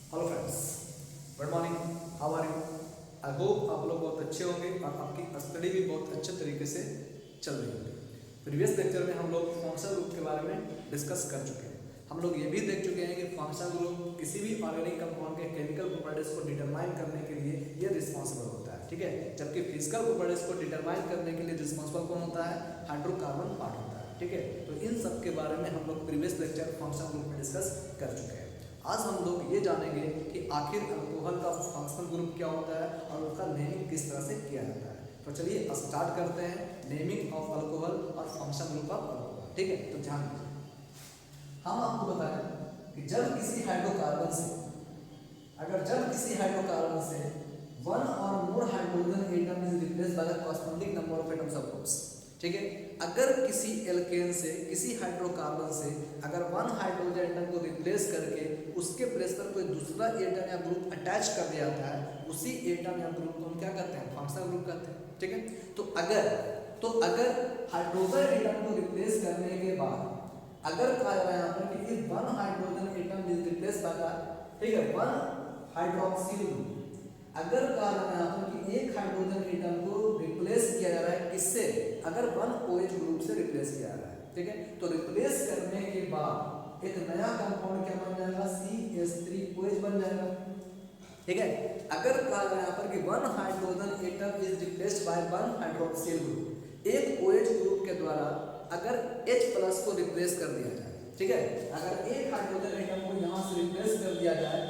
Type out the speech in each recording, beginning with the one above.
Hello friends, good morning, how are you. I hope आप लोग बहुत अच्छे होंगे और आपकी स्टडी भी बहुत अच्छे तरीके से चल रही होगी। प्रीवियस लेक्चर में हम लोग फंक्शनल ग्रुप के बारे में डिस्कस कर चुके हैं। हम लोग ये भी देख चुके हैं कि फंक्शनल ग्रुप किसी भी ऑर्गेनिक कंपाउंड के केमिकल प्रॉपर्टीज को डिटरमाइन करने के लिए ये रिस्पॉन्सिबल होता है, ठीक है। जबकि फिजिकल प्रॉपर्टीज को डिटरमाइन करने के लिए रिस्पॉन्सिबल कौन होता है? हाइड्रोकार्बन पार्ट होता है, ठीक है। तो इन सब के बारे में हम लोग प्रीवियस लेक्चर फंक्शनल ग्रुप में डिस्कस कर चुके हैं। आज हम लोग ये जानेंगे कि आखिर अल्कोहल का फंक्शनल ग्रुप क्या होता है और उसका नेमिंग किस तरह से किया जाता है। तो चलिए स्टार्ट करते हैं नेमिंग ऑफ अल्कोहल और फंक्शनल ग्रुप ऑफ अल्कोहल, ठीक है। तो ध्यान दीजिए, हम आपको बताएं कि जब किसी हाइड्रोकार्बन से वन और more hydrogen atom is replaced by the corresponding number of atoms of groups, ठीक है। अगर किसी एल्केन से, किसी हाइड्रोकार्बन से अगर वन हाइड्रोजन एटम को रिप्लेस करके उसके प्लेस पर कोई दूसरा एटम या ग्रुप अटैच कर दिया जाता है, उसी एटम या ग्रुप को हम क्या कहते हैं? फंक्शनल ग्रुप कहते हैं, ठीक है। तो अगर हाइड्रोजन एटम को रिप्लेस करने के बाद अगर कहा जा रहा है यहाँ पर कि if one hydrogen atom is replace by, ठीक है, वन हाइड्रोक्सिल ग्रुप, अगर कहा जा रहा है यहाँ पर कि एक हाइड्रोजन एटम को रिप्लेस किया जा रहा है किससे? अगर वन OH ग्रुप से रिप्लेस किया जा रहा है, ठीक है। तो रिप्लेस करने के बाद एक नया कंपाउंड क्या बन जाएगा? CH3OH बन जाएगा, ठीक है। अगर कहा जा रहा है यहाँ पर कि one hydrogen atom is replaced by one hydroxyl group, एक OH ग्रुप के द्वारा अगर H+ को रिप्लेस कर दिया जाए, ठीक है। अगर एक हाइड्रोजन एटम को यहाँ से रिप्लेस कर दिया जाए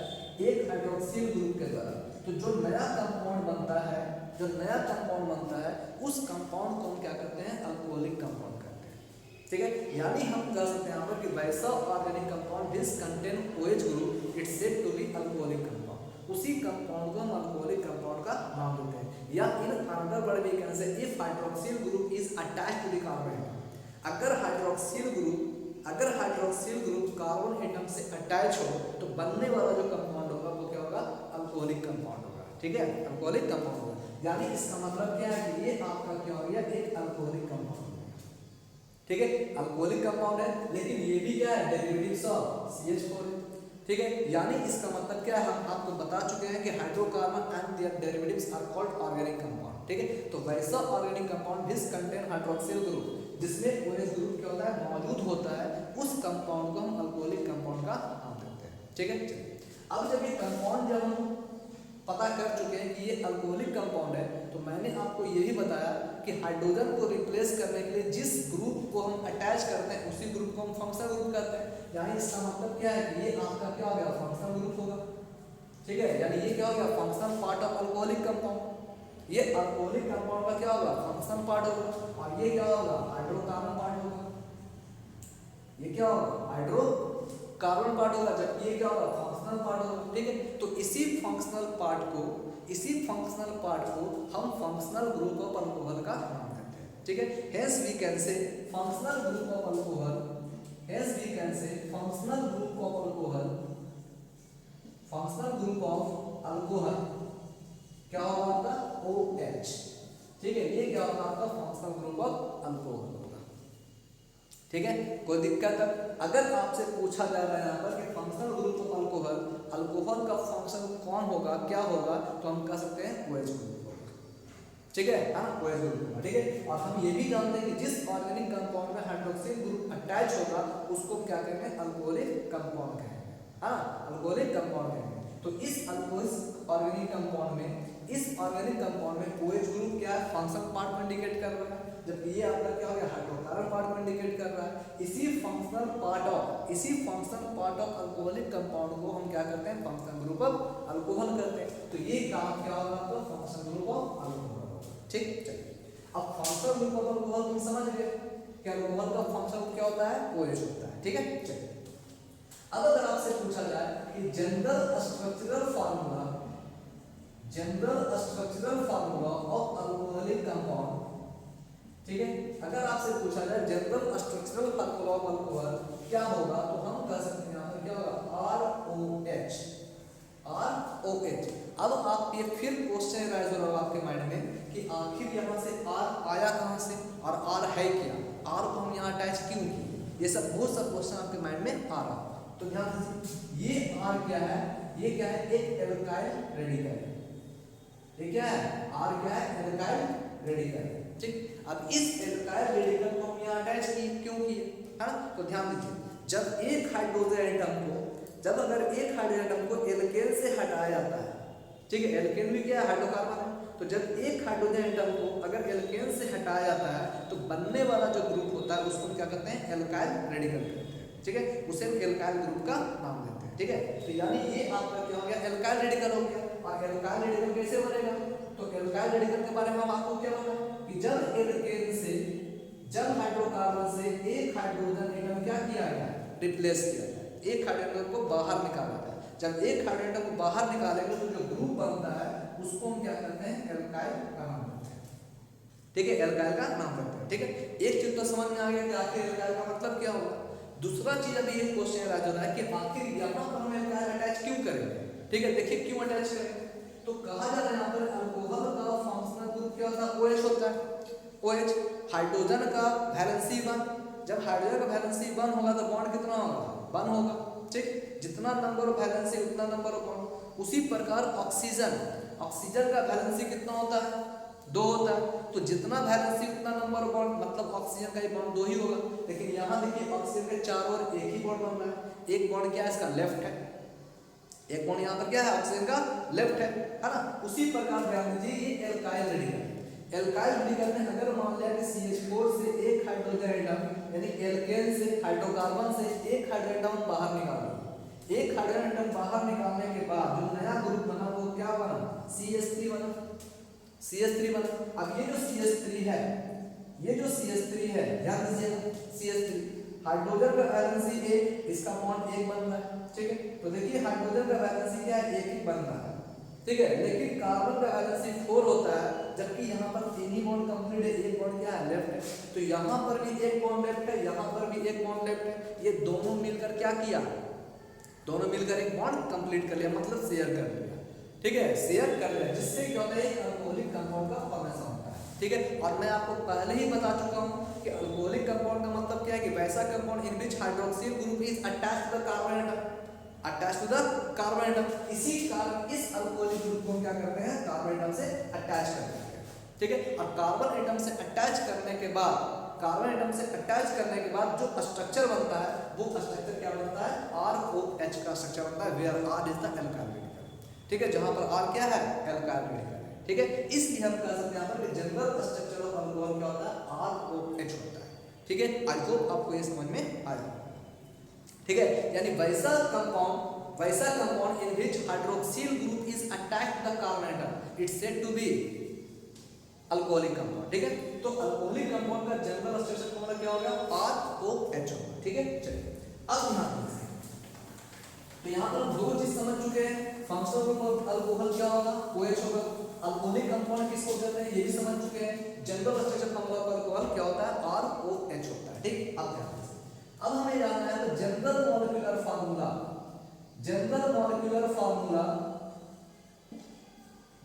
एक हाइड्रोक्सिल ग्रुप के द्वारा, तो जो नया कंपाउंड बनता है उस कंपाउंड को हम क्या करते हैं? अल्कोहलिक कंपाउंड कहते हैं, ठीक है। यानी हम कह सकते हैं यहाँ पर कि वैसा organic compound this contain OH group it's said to be alcoholic compound, उसी कंपाउंड को हम अल्कोहलिक कंपाउंड का नाम देते हैं। या in another word we can say if hydroxyl group is attached to the carbon atom, अगर हाइड्रोक्सिल ग्रुप कार्बन एटम से अटैच हो तो बनने वाला जो कंपाउंड होगा वो क्या होगा? अल्कोहलिक कंपाउंड होगा, ठीक है, अल्कोहलिक कंपाउंड होगा। यानी इसका मतलब क्या है कि ये आपका क्या हो गया? एक अल्कोहलिक कंपाउंड, ठीक है। अल्कोहलिक कंपाउंड है लेकिन ये भी क्या है? डेरिवेटिव्स ऑफ CH4, ठीक है। यानी इसका मतलब क्या है? हम आपको बता चुके हैं कि hydrocarbon and their derivatives are called organic compound, ठीक है। तो वैसा organic compound this contain hydroxyl group, जिसमें OH ग्रुप क्या होता है? मौजूद होता है, उस कंपाउंड को हम अल्कोहलिक कंपाउंड का नाम देते हैं, ठीक है। अब जब ये कंपाउंड जब हम पता कर चुके हैं कि ये अल्कोहलिक कंपाउंड है, तो मैंने आपको ये भी बताया कि हाइड्रोजन को रिप्लेस करने के लिए जिस ग्रुप को हम अटैच करते हैं उसी ग्रुप को हम फंक्शनल ग्रुप कहते हैं। यानी इसका मतलब क्या है कि ये आपका क्या हो गया? फंक्शनल ग्रुप होगा, ठीक है। यानी ये क्या हो गया? Functional part of alcoholic compound. ये अल्कोहलिक कंपाउंड का क्या होगा? फंक्शनल पार्ट होगा। और ये क्या होगा? हाइड्रोकार्बन पार्ट होगा। ये क्या होगा? हाइड्रोकार्बन पार्ट होगा, जबकि ये क्या होगा? फंक्शनल पार्ट होगा, ठीक है। तो इसी फंक्शनल पार्ट को हम फंक्शनल ग्रुप ऑफ अल्कोहल का नाम देते हैं, ठीक है। Hence we can say functional group of alcohol, क्या होगा आपका? OH, ठीक है। ये क्या होगा आपका? फंक्शनल ग्रुप ऑफ अल्कोहल होगा, ठीक है। कोई दिक्कत है? अगर आपसे पूछा जा रहा है यहाँ पर कि फंक्शनल ग्रुप ऑफ अल्कोहल का फंक्शन कौन होगा, क्या होगा, तो हम कह सकते हैं OH ग्रुप होगा, ठीक है ना, OH ग्रुप होगा, ठीक है। और हम ये भी जानते हैं कि जिस ऑर्गेनिक कंपाउंड में हाइड्रोक्सिल ग्रुप अटैच होगा उसको क्या कहेंगे? अल्कोहलिक कंपाउंड कहेंगे, हाँ, अल्कोहलिक कंपाउंड कहेंगे। तो इस ऑर्गेनिक कंपाउंड में OH ग्रुप क्या है? फंक्शनल पार्ट को इंडिकेट कर रहा है, जबकि ये आपका क्या हो गया? हाइड्रोकार्बन पार्ट को इंडिकेट कर रहा है। इसी functional part of alcoholic compound को हम क्या करते हैं? फंक्शनल ग्रुप ऑफ अल्कोहल करते हैं। तो ये काम क्या होगा? तो फंक्शनल ग्रुप ऑफ अल्कोहल होगा, ठीक। चलिए, अब फंक्शनल ग्रुप ऑफ अल्कोहल तुम समझ गए कि अल्कोहल का फंक्शन क्या होता है? OH होता है, ठीक है। चलिए, अब अगर आपसे पूछा जाए कि general structural formula of alcoholic compound, ठीक है। अगर आपसे पूछा जाए general structural formula of alcohol क्या होगा, तो हम कह सकते हैं यहाँ पर क्या होगा? ROH। अब आप ये फिर क्वेश्चन राइज हो रहा होगा आपके माइंड में कि आखिर यहाँ से R आया कहाँ से और R है क्या? R को हम यहाँ अटैच क्यों किए? ये सब बहुत सा क्वेश्चन आपके माइंड में आ रहा होगा, तो ध्यान दीजिए ये R क्या है, ये क्या है, एक एल्काइल रेडिकल है। ये क्या है, R क्या है, एल्काइल रेडिकल है। ठीक, अब इस एल्काइल रेडिकल को हम यहाँ अटैच क्यों किए, है ना। तो ध्यान दीजिए, जब एक हाइड्रोजन एटम को, जब अगर एक हाइड्रोजन एटम को एल्केन से हटाया जाता है, ठीक है, एल्केन भी क्या है, हाइड्रोकार्बन है, तो जब एक हाइड्रोजन एटम को अगर एल्केन से हटाया जाता है तो बनने वाला जो ग्रुप होता है उसको क्या कहते हैं, एल्काइल रेडिकल कहते हैं। ठीक है, उसे हम एल्काइल ग्रुप का नाम देते हैं। ठीक है, तो यानी ये आपका क्या हो गया, एल्काइल रेडिकल हो गया। और एल्काइल रेडिकल कैसे बनेगा, तो एल्काइल रेडिकल के बारे में हम आपको क्या बताएं कि जब एल्केन से, जब हाइड्रोकार्बन से एक हाइड्रोजन एटम क्या किया गया, रिप्लेस किया गया, एक हाइड्रोजन को बाहर निकाला गया। जब एक हाइड्रोजन को बाहर निकालेंगे तो जो ग्रुप बनता है उसको हम क्या कहते हैं, एल्काइल का नाम देते हैं। ठीक है, एल्काइल का नाम देते हैं। ठीक है, एक चीज तो समझ में आ गया कि आखिर एल्काइल का मतलब क्या होगा। दूसरा चीज अभी एक क्वेश्चन राज होता है कि आखिर यहाँ पर हम एल्काइल अटैच क्यों करेंगे। ठीक है, देखिए क्यों अटैच करेंगे, तो कहा जा रहा है यहाँ पर अल्कोहल का फंक्शनल ग्रुप क्या होता है, OH होता है। OH हाइड्रोजन का वैलेंसी 1, जब हाइड्रोजन का वैलेंसी 1 होगा तो बॉन्ड कितना होगा, 1 होगा। ठीक, जितना नंबर ऑफ वैलेंसी उतना नंबर ऑफ बॉन्ड। उसी प्रकार ऑक्सीजन, ऑक्सीजन का वैलेंसी कितना होता है, 2 होता है, तो जितना वैलेंसी उतना नंबर ऑफ बॉन्ड, मतलब ऑक्सीजन का ही बॉन्ड 2 ही होगा। लेकिन यहाँ देखिए ऑक्सीजन के चारों ओर एक ही बॉन्ड बन रहा है। एक बॉन्ड क्या है, इसका लेफ्ट है, एक बॉन्ड यहाँ पर क्या है, ऑक्सीजन का लेफ्ट है ना। उसी प्रकार ध्यान दीजिए ये एल्काइल रेडिकल, एल्काइल रेडिकल में अगर मान लिया कि CH4 से एक हाइड्रोजन एटम यानी एल्केन से, हाइड्रोकार्बन से एक हाइड्रोजन एटम बाहर निकाल, एक हाइड्रोजन एटम बाहर निकालने के बाद जो नया ग्रुप बना वो क्या बना, CH3 बना, CH3 बना। अब ये जो CH3 है, ये जो CH3 है, ध्यान दीजिएगा CH3 हाइड्रोजन का वैलेंसी 1, इसका बॉन्ड 1 बन रहा है। ठीक है, तो देखिए हाइड्रोजन का वैलेंसी क्या है, 1 ही बन रहा है। ठीक है, लेकिन कार्बन का वैलेंसी 4 होता है, जबकि यहाँ पर 3 ही बॉन्ड कंप्लीट है, एक बॉन्ड क्या है, लेफ्ट है। तो यहाँ पर भी एक बॉन्ड लेफ्ट है, यहाँ पर भी एक बॉन्ड लेफ्ट है। ये दोनों मिलकर क्या किया, दोनों मिलकर एक बॉन्ड कंप्लीट कर लिया, मतलब शेयर कर लिया। ठीक है, शेयर कर लिया, जिससे क्या होता है, एक अल्कोहलिक कंपाउंड का फॉर्मेशन होता है। ठीक है, और मैं आपको पहले ही बता चुका हूँ कि अल्कोहलिक कंपाउंड का मतलब क्या है कि वैसा compound in which hydroxyl group is attached to the carbon atom, attached to the carbon atom. इसी कारण इस अल्कोहलिक ग्रुप को क्या करते हैं, कार्बन एटम से अटैच करते हैं। ठीक है, और कार्बन एटम से अटैच करने के बाद, कार्बन एटम से अटैच करने के बाद जो स्ट्रक्चर बनता है वो स्ट्रक्चर क्या बनता है, ROH का स्ट्रक्चर बनता है, where R is the alkyl radical. ठीक है, जहां पर R क्या है, एल्काइल रेडिकल है। ठीक है, इसलिए हम कह सकते हैं यहाँ पर जनरल स्ट्रक्चर ऑफ अल्कोहल क्या होता है, ROH होता है। ठीक है, आई होप आपको ये समझ में आया। ठीक है, यानी वैसा compound in which hydroxyl group is attached the carbon atom, it's said to be alcoholic compound. ठीक है, तो अल्कोहलिक कंपाउंड का जनरल स्ट्रक्चर का मतलब क्या होगा, ROH होगा। ठीक है, चलिए अब ध्यान दीजिए, तो यहाँ पर दो चीज समझ चुके हैं, फंक्शनल ग्रुप ऑफ अल्कोहल क्या होगा, OH होगा। अल्कोहलिक कंपाउंड किसको कहते हैं ये भी समझ चुके हैं। General structure formula of alcohol क्या होता है, ROH होता है। ठीक, अब ध्यान दीजिए, अब हमें जानना है तो general molecular formula, general molecular formula,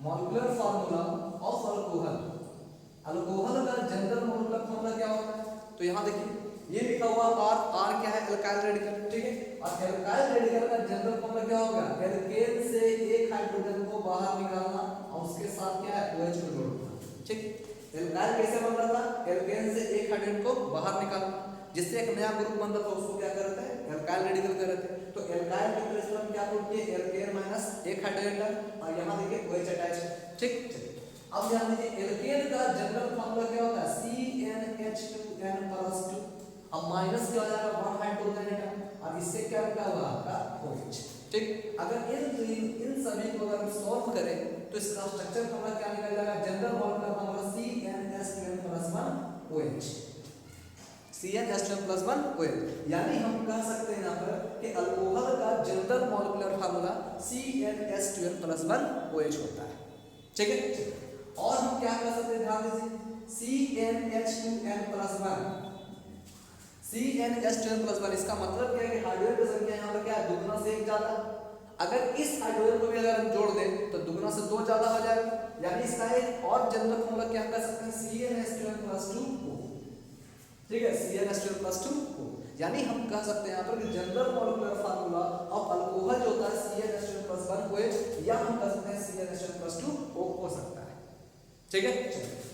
molecular formula of alcohol, alcohol का जनरल मॉलिक्यूलर फार्मूला क्या होता है। तो यहाँ देखिए ये लिखा हुआ R क्या है, एल्काइल रेडिकल। ठीक है, और एल्काइल रेडिकल का जनरल फार्मूला क्या होगा, एल्केन से एक हाइड्रोजन को बाहर निकालना और उसके साथ क्या है, OH को जोड़ना। ठीक, एल्काइल कैसे बन रहा था, एल्केन से एक हाइड्रोजन को बाहर निकालना, जिससे एक नया ग्रुप बनता था, उसको क्या करते हैं, एल्काइल रेडिकल करते हैं। तो एल्काइल के प्लेस पर हम क्या पुट किए, एल्केन माइनस एक हाइड्रोजन, और यहाँ देखिए OH अटैच है। ठीक, अब ध्यान दीजिए एल्केन का जनरल फार्मूला क्या होता है, CnH2n+2, अब माइनस क्या हो जाएगा, 1 हाइड्रोजन एटम, और इससे क्या निकला हुआ आपका OH। ठीक, अगर इन सभी को अगर हम सॉल्व करें तो इसका स्ट्रक्चर फार्मूला क्या निकल जाएगा, general molecular formula CnH2n+1OH, CnH2n+1OH। यानी हम कह सकते हैं यहाँ पर कि अल्कोहल का जनरल मॉलिक्यूलर फार्मूला CnH2n+1OH होता है। ठीक है, और हम क्या कर सकते हैं, ध्यान दीजिए CnH2n+1, CnH2n+1, इसका मतलब क्या है कि हाइड्रोजन की संख्या यहाँ पर क्या है, दुगना से एक ज्यादा। अगर इस हाइड्रोजन को भी अगर हम जोड़ दें तो दुगना से 2 ज्यादा हो जाएगा। यानी इसका एक और जनरल फार्मूला क्या कर सकते हैं, CnH2n+2O। ठीक है, CnH2n+2O। यानी हम कह सकते हैं यहाँ पर कि general molecular formula of alcohol जो होता है CnH2+1 या हम कह सकते हैं CnH2+2 हो सकता है। ठीक है,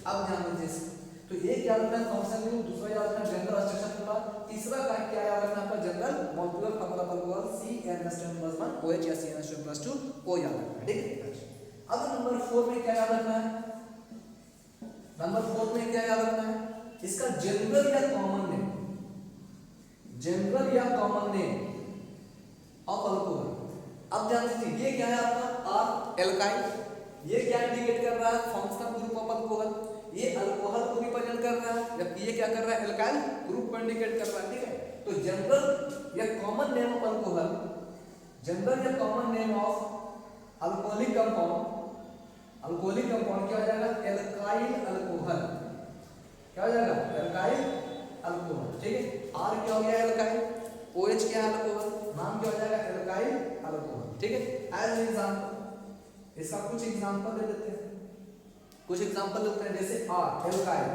अब ध्यान दीजिए। तो एक याद रखना फंक्शन ग्रुप, दूसरा याद रखना जनरल स्ट्रक्चर फार्मूला, तीसरा का क्या याद रखना आपका general molecular formula of alcohol CnH2+1 OH या CnH2+2 को याद रखना है। ठीक है, अब नंबर 4 में क्या याद रखना है? नंबर 4 में क्या याद रखना है? इसका जनरल या कॉमन नेम, जनरल या कॉमन नेम ऑफ अल्कोहल। अब ध्यान दीजिए ये क्या है आपका आर एल्काइल, ये क्या इंडिकेट कर रहा है? Functional group of alcohol. ये अल्कोहल को रिप्रेजेंट कर रहा है, जबकि ये क्या कर रहा है? एल्काइल ग्रुप को इंडिकेट कर रहा है। ठीक है, तो जनरल या common name of alcohol, general या common name of alcoholic compound, alcoholic compound क्या हो जाएगा? Alkyl alcohol. क्या हो जाएगा? Alkyl alcohol. ठीक है, आर क्या हो गया? एल्काइल। OH क्या है? अल्कोहल। नाम क्या हो जाएगा? Alkyl alcohol. ठीक है, एज एग्जांपल इसका कुछ एग्जांपल दे देते हैं, कुछ एग्जांपल देते हैं। जैसे आर एल्काइल,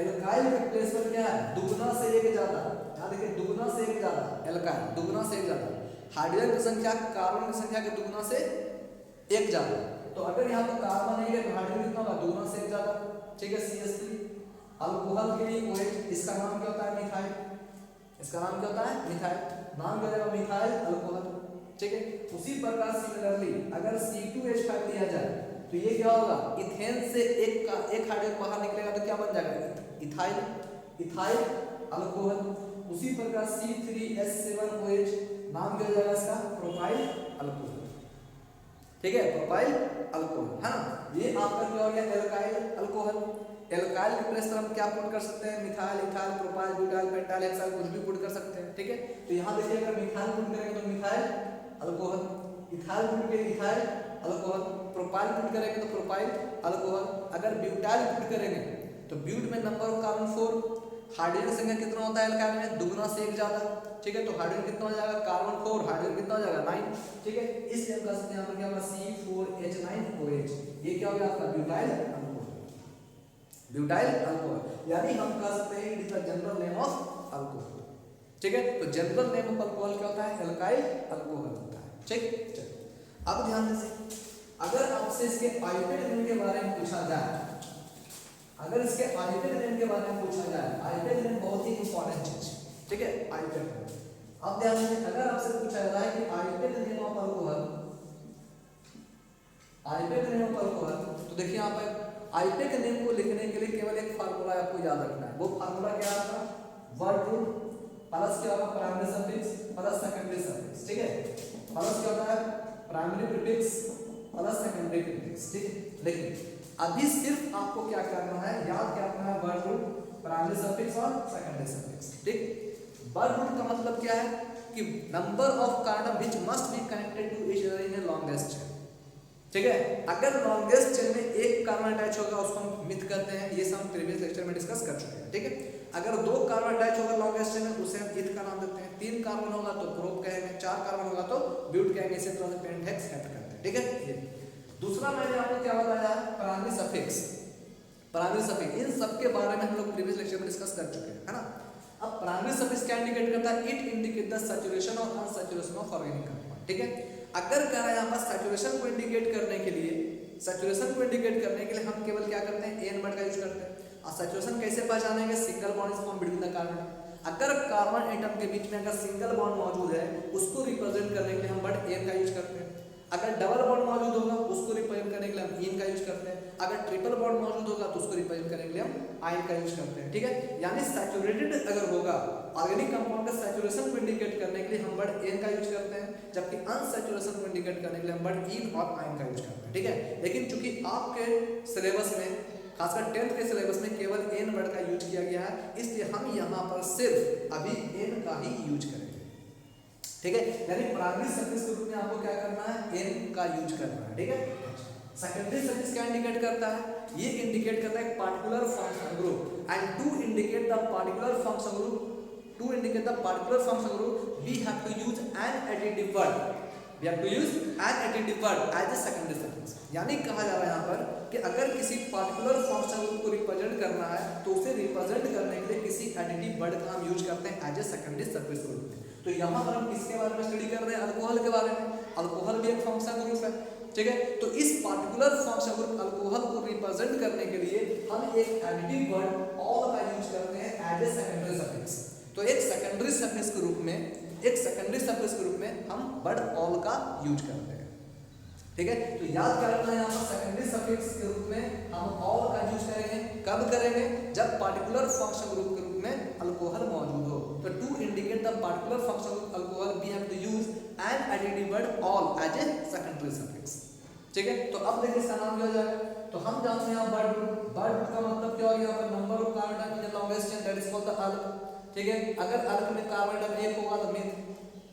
एल्काइल के प्लेस पर क्या है? दुगना से एक ज्यादा। यहां देखिए दुगना से एक ज्यादा, एल्काइल दुगना से एक ज्यादा, हाइड्रोजन की संख्या कार्बन की संख्या के दुगना से एक ज्यादा। तो अगर यहाँ पर कार्बन नहीं है तो हाइड्रोजन कितना होगा? दुगना से एक ज्यादा। ठीक है, CH3। अल्कोहल के लिए OH, इसका नाम क्या होता है? मिथाइल। इसका नाम क्या होता है? मिथाइल। नाम क्या होगा? Methyl alcohol. ठीक है, उसी प्रकार सिमिलरली अगर C2H5 दिया जाए तो ये क्या होगा? इथेन से एक हाइड्रोजन बाहर निकलेगा तो क्या बन जाएगा? Ethyl, ethyl alcohol. उसी प्रकार C3H7OH, नाम क्या हो जाएगा इसका? Propyl alcohol. ठीक है, प्रोपाइल अल्कोहल है ना। ये आपका क्या हो गया? Alkyl alcohol. एल्काइल के प्लेस पर हम क्या पुट कर सकते हैं? Methyl, ethyl, propyl, butyl, pentyl, hexyl, कुछ भी पुट कर सकते हैं। ठीक है, तो यहाँ देखिए अगर मिथाइल पुट करेंगे तो मिथाइल अल्कोहल, इथाइल पुट करेंगे इथाइल अल्कोहल, प्रोपाइल पुट करेंगे तो प्रोपाइल अल्कोहल। अगर ब्यूटाइल पुट करेंगे तो ब्यूट में नंबर ऑफ कार्बन 4, हाइड्रोजन संख्या कितना होता है एल्काइल में? दुगना से एक ज्यादा। ठीक है, तो हाइड्रोजन कितना हो जाएगा? कार्बन 4, हाइड्रोजन कितना हो जाएगा? 9। ठीक है, इसलिए हम कह सकते हैं यहाँ पर क्या होगा? C4H9OH, ये क्या हो गया आपका? Butyl alcohol, butyl alcohol. यानी हम कह सकते हैं it is the general name of alcohol. ठीक है, तो जनरल नेम ऑफ अल्कोहल क्या होता है? एल्काइल अल्कोहल होता है। ठीक, चलिए अब ध्यान दीजिए, अगर आपसे इसके आइपेट नेम के बारे में पूछा जाए, अगर इसके आइपेट नेम के बारे में पूछा जाए, आइपेट नेम बहुत ही इंपॉर्टेंट चीज। ठीक है, आइपेट। अब ध्यान दीजिए, अगर आपसे पूछा जा रहा है कि IUPAC name of alcohol, IUPAC name of alcohol, तो देखिए यहाँ पर आइपेट नेम को लिखने के लिए केवल एक फार्मूला आपको याद रखना है। वो फार्मूला क्या था? वर्ड रूट प्लस क्या होगा? Primary suffix plus secondary suffix. ठीक है, प्लस क्या होता है? Primary prefix plus secondary prefix. ठीक है, लेकिन अभी सिर्फ आपको क्या करना है? याद क्या रखना है? वर्ड रूट, प्राइमरी सफिक्स और सेकेंडरी सफिक्स। ठीक, वर्ड रूट का मतलब क्या है? कि number of carbon which must be connected to each other in a longest chain. ठीक है, अगर लॉन्गेस्ट चेन में एक कार्बन अटैच होगा उसको हम मिथ कहते हैं। ये सब हम प्रीवियस लेक्चर में डिस्कस कर चुके हैं। ठीक है, अगर 2 कार्बन अटैच होगा लॉन्गेस्ट चेन में उसे हम इथ का नाम देते हैं। 3 कार्बन होगा तो प्रोप कहेंगे, 4 कार्बन होगा तो ब्यूट कहेंगे। इसी तरह से पेंटेक्स कहते हैं। ठीक है, ये दूसरा मैंने आपको क्या बताया? Primary suffix, primary suffix. इन सब के बारे में हम लोग प्रीवियस लेक्चर में डिस्कस कर चुके हैं, है ना। अब प्राइमरी सफिक्स क्या इंडिकेट करता है? इट इंडिकेट द सैचुरेशन और अनसैचुरेशन ऑफ ऑर्गेनिक कंपाउंड। ठीक है, अगर कह रहा है यहाँ पर सैचुरेशन को इंडिकेट करने के लिए, सैचुरेशन को इंडिकेट करने के लिए हम केवल क्या करते हैं? एन वर्ड का यूज करते हैं। और सैचुरेशन कैसे पहचानेंगे? Single bond is form between the carbon. अगर कार्बन एटम के बीच में अगर सिंगल बॉन्ड मौजूद है उसको रिप्रेजेंट करने के लिए हम वर्ड एन का यूज करते हैं। अगर डबल बॉन्ड मौजूद होगा उसको रिप्रेजेंट करने के लिए हम इन का यूज करते हैं। अगर ट्रिपल बॉन्ड मौजूद होगा तो उसको रिप्रेजेंट करने के लिए हम आयन का यूज करते हैं। ठीक है, यानी सैचुरेटेड अगर होगा ऑर्गेनिक कंपाउंड का सैचुरेशन को इंडिकेट करने के लिए हम वर्ड एन का यूज करते हैं, जबकि अनसैचुरेशन को इंडिकेट करने के लिए हम वर्ड इन और आयन का यूज करते हैं। ठीक है, लेकिन चूंकि आपके सिलेबस में खासकर 10th के सिलेबस में केवल एन वर्ड का यूज किया गया है, इसलिए हम यहाँ पर सिर्फ अभी एन का ही यूज करेंगे। ठीक है, यानी प्राइमरी सफिक्स के रूप में आपको क्या करना है? एन का यूज करना है। ठीक है, सेकेंडरी सफिक्स क्या इंडिकेट करता है? ये इंडिकेट करता है particular function group and to indicate the particular function group, to indicate the particular function group we have to use an additive word, we have to use an additive word as a secondary suffix. यानी कहा जा रहा है यहाँ पर कि अगर किसी पार्टिकुलर फंक्शनल ग्रुप को रिप्रेजेंट करना है तो उसे रिप्रेजेंट करने के लिए किसी एडिटिव वर्ड का हम यूज करते हैं as a secondary suffix group में। तो यहाँ पर हम किसके बारे में स्टडी कर रहे हैं? अल्कोहल के बारे में। अल्कोहल भी एक फंक्शनल ग्रुप है, ठीक है। तो इस पार्टिकुलर फंक्शनल ग्रुप अल्कोहल को रिप्रेजेंट करने के लिए हम एक एडिटिव वर्ड ऑल का यूज करते हैं एज ए सेकेंडरी सफिक्स। तो एक सेकेंडरी सफिक्स के रूप में हम वर्ड ऑल का यूज करते हैं, ठीक है। तो याद कर रखना यहाँ पर सेकेंडरी सफिक्स के रूप में हम ऑल का यूज करेंगे। कब करेंगे? जब पार्टिकुलर फंक्शनल ग्रुप के रूप में अल्कोहल मौजूद हो। तो to indicate the particular functional group alcohol we have to use an additive word ol as a secondary suffix, ठीक है। तो अब देखिए इसका नाम क्या हो जाएगा? तो हम जानते हैं वर्ड रूट का मतलब क्या हो गया? यहाँ पर number of carbon atom in the longest chain that is called the alk, ठीक है। अगर अल्क में कार्बन एटम एक होगा तो मिथ,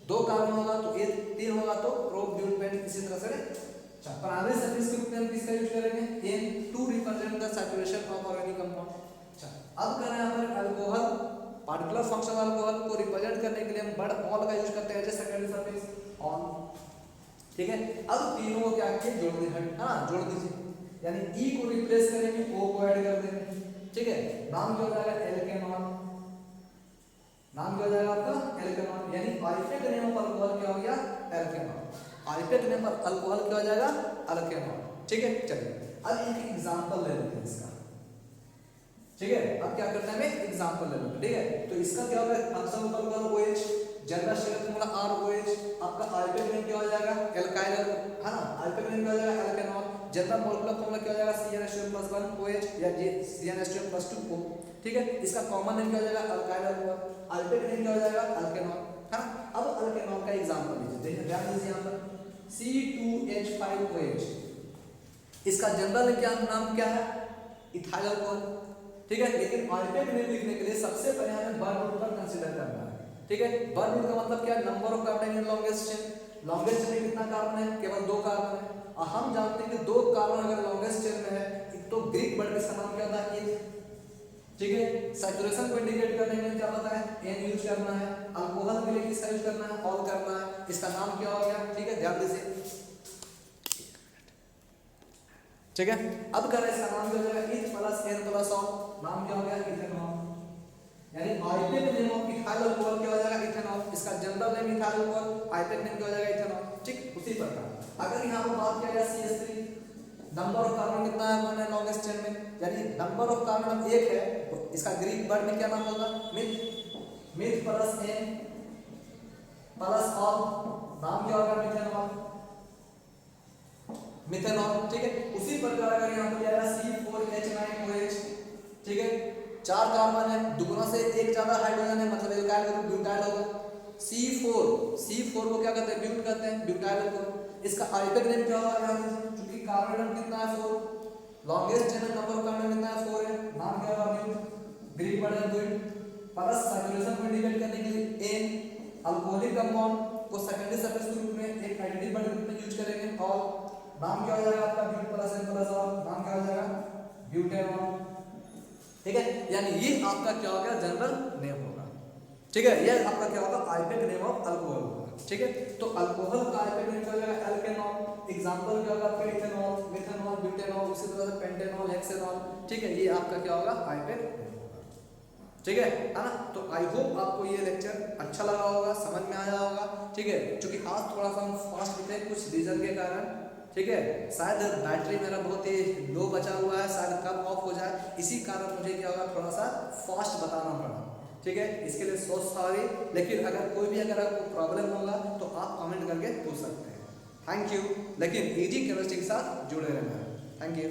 दो कार्बन होगा तो एक, तीन होगा तो प्रोप, ब्यूट, पेंट, इसी तरह से। प्राइमरी सफिक्स के रूप में हम किसका यूज करेंगे? Ane to represent the saturation of organic compound. अब कर रहे हैं यहाँ पर अल्कोहल, पार्टिकुलर फंक्शनल अल्कोहल को रिप्रेजेंट करने के लिए हम वर्ड ऑल का यूज करते हैं as a secondary suffix on, ठीक है। अब तीनों को क्या किए? जोड़ दीजिए, हाँ जोड़ दीजिए। यानी ई को रिप्लेस करेंगे, ओ को ऐड कर देंगे, ठीक है। नाम क्या हो जाएगा? एल्केनॉल। नाम क्या हो जाएगा आपका? एल्केनॉल। यानी आइफेक्ट नेम ऑफ अल्कोहल क्या हो गया? एल्केनॉल। आइफेक्ट नेम ऑफ अल्कोहल क्या हो जाएगा? एल्केनॉल, ठीक है। चलिए अब एक एग्जांपल ले लेते हैं इसका, ठीक है। अब क्या करते हैं? हमें एग्जांपल ले लेते हैं, ठीक है। तो इसका क्या होगा? Functional alcohol OH, general structure formula ROH, आपका आइफेक्ट नेम क्या हो जाएगा? एल्काइल, है ना। आइफेक्ट नेम क्या हो जाएगा? एल्केनॉल। जनरल मॉलिक्यूलर फॉर्मूला क्या हो जाएगा? CnH2+1 OH या CnH2+2O, ठीक है। इसका कॉमन नेम क्या हो जाएगा? Alkyl alcohol. आइफेक्ट नेम क्या हो जाएगा? एल्केनॉल, है ना। अब एल्केनॉल का एग्जांपल लीजिए, देखिए ध्यान दीजिए यहाँ पर C2H5OH, इसका जनरल क्या नाम क्या है? इथाइल अल्कोहल, ठीक है। लेकिन आइफेक्ट नेम लिखने के लिए सबसे पहले हमें वर्ड रूट पर कंसीडर करना है, ठीक है। वर्ड रूट का मतलब क्या है? Number of carbon in longest chain. Longest chain में कितना कार्बन है? केवल 2 कार्बन है। और हम जानते हैं कि 2 कार्बन अगर लॉन्गेस्ट चेन में है तो ग्रीक वर्ड में इसका नाम क्या होता है? ठीक है। सैचुरेशन को इंडिकेट करने के लिए क्या होता है? एन यूज करना है। अल्कोहल के लिए किसका यूज करना है? ऑल करना है। इसका नाम क्या हो गया? ठीक है, ध्यान दीजिए, ठीक है। अब कर इसका नाम क्या हो जाएगा? इथ प्लस एन प्लस ऑल, नाम क्या हो गया? इथेनॉल। यानी आइफेक्ट नेम ऑफ इथाइल अल्कोहल क्या हो जाएगा? इथेनॉल। इसका जनरल नेम इथाइल अल्कोहल, आइफेक्ट नेम क्या हो जाएगा? इथेनॉल, ठीक। उसी प्रकार अगर यहां पर बात किया जाए CH3, नंबर ऑफ कार्बन कितना है हमारे लॉन्गेस्ट चेन में? यानी नंबर ऑफ कार्बन 1 है, इसका ग्रीक वर्ड में क्या नाम होगा? Meth. Meth plus ane plus ol, नाम क्या होगा? मिथेनॉल, मिथेनॉल, ठीक है। उसी प्रकार अगर यहां पर आया C4H9OH, ठीक है। 4 कार्बन है, दुगुना से एक ज्यादा हाइड्रोजन है, मतलब एल्काइल ग्रुप ब्यूटाइल होगा। C4 को क्या कहते हैं? ब्यूट कहते हैं, ब्यूटाइल अल्कोहल। इसका आइफेक्ट नेम क्या होगा? क्योंकि कार्बन नंबर कितना है? 4, लॉन्गेस्ट चेन में नंबर ऑफ कार्बन कितना है? 4 है, नाम क्या होगा? ब्यूट, ग्रीक वर्ड है ब्यूट। प्लस सैचुरेशन को इंडिकेट करने के लिए एन, अल्कोहलिक कंपाउंड को सेकेंडरी सफिक्स के रूप में एक एडिटिव वर्ड के रूप में यूज करेंगे। ऑल, नाम क्या हो जाएगा आपका? But plus ane plus ol, नाम क्या हो जाएगा? ब्यूटेनॉल, ठीक है। यानी ये आपका क्या होगा? जनरल नेम होगा, ठीक है। ये आपका क्या होगा? आइफेक्ट नेम ऑफ अल्कोहल होगा, ठीक है। तो अल्कोहल का आइफेक्ट नेम क्या हो जाएगा? एल्केनॉल। एग्जांपल क्या होगा आपका? इथेनॉल, मिथेनॉल, ब्यूटेनॉल, उसी तरह से पेंटेनॉल, हेक्सेनॉल, ठीक है। ये आपका क्या होगा? आइफेक्ट नेम होगा, ठीक है ना। तो आई होप आपको ये लेक्चर अच्छा लगा होगा, समझ में आया होगा, ठीक है। क्योंकि आज थोड़ा सा हम फास्ट थे कुछ रीजन के कारण, ठीक है। शायद बैटरी मेरा बहुत ही लो बचा हुआ है, शायद कब ऑफ हो जाए, इसी कारण मुझे क्या होगा? थोड़ा सा फास्ट बताना पड़ा, ठीक है। इसके लिए सो सॉरी। लेकिन अगर कोई भी अगर आपको प्रॉब्लम होगा तो आप कमेंट करके पूछ सकते हैं। Thank you. लेकिन इजी केमिस्ट्री के साथ जुड़े रहना है। Thank you.